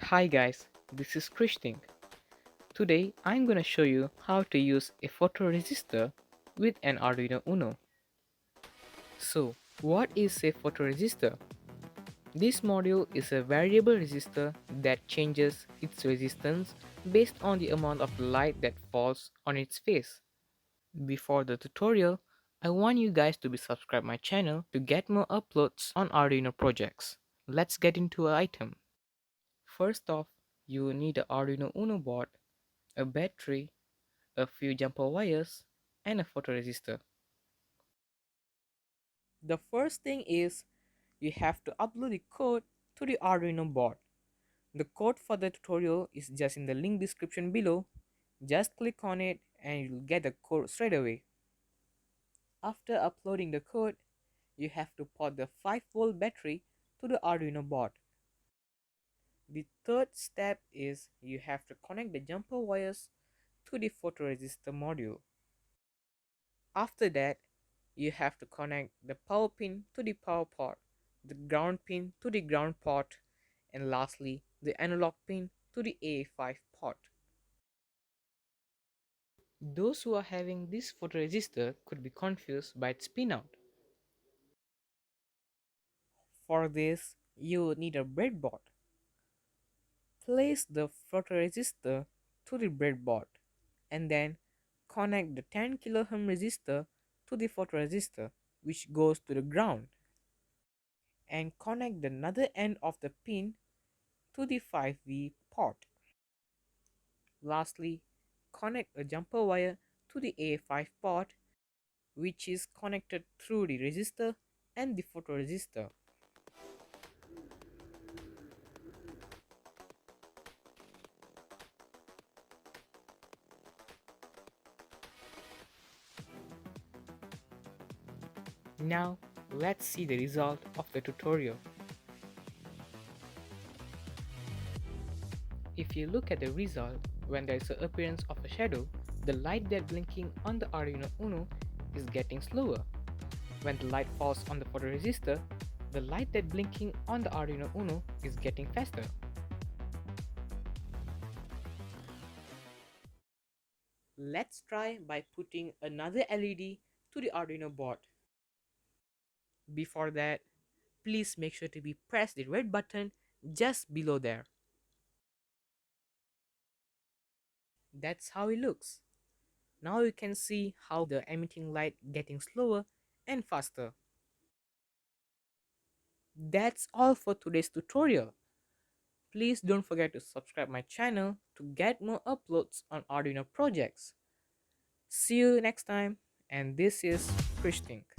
Hi guys, this is KRISH. Today I'm gonna show you how to use a photoresistor with an Arduino Uno. So, what is a photoresistor? This module is a variable resistor that changes its resistance based on the amount of light that falls on its face. Before the tutorial, I want you guys to be subscribed my channel to get more uploads on Arduino projects. Let's get into an item. First off, you will need an Arduino Uno board, a battery, a few jumper wires, and a photoresistor. The first thing is you have to upload the code to the Arduino board. The code for the tutorial is just in the link description below. Just click on it and you'll get the code straight away. After uploading the code, you have to port the 5-volt battery to the Arduino board. The third step is you have to connect the jumper wires to the photoresistor module. After that, you have to connect the power pin to the power port, the ground pin to the ground port, and lastly, the analog pin to the AA5 port. Those who are having this photoresistor could be confused by its pinout. For this, you will need a breadboard. Place the photoresistor to the breadboard and then connect the 10 kΩ resistor to the photoresistor, which goes to the ground, and connect the other end of the pin to the 5V port. Lastly, connect a jumper wire to the A5 port, which is connected through the resistor and the photoresistor. Now, let's see the result of the tutorial. If you look at the result, when there is an appearance of a shadow, the light that blinking on the Arduino Uno is getting slower. When the light falls on the photoresistor, the light that blinking on the Arduino Uno is getting faster. Let's try by putting another LED to the Arduino board. Before that, please make sure to press the red button just below there. That's how it looks. Now you can see how the emitting light getting slower and faster. That's all for today's tutorial. Please don't forget to subscribe my channel to get more uploads on Arduino projects. See you next time, and this is KRISH.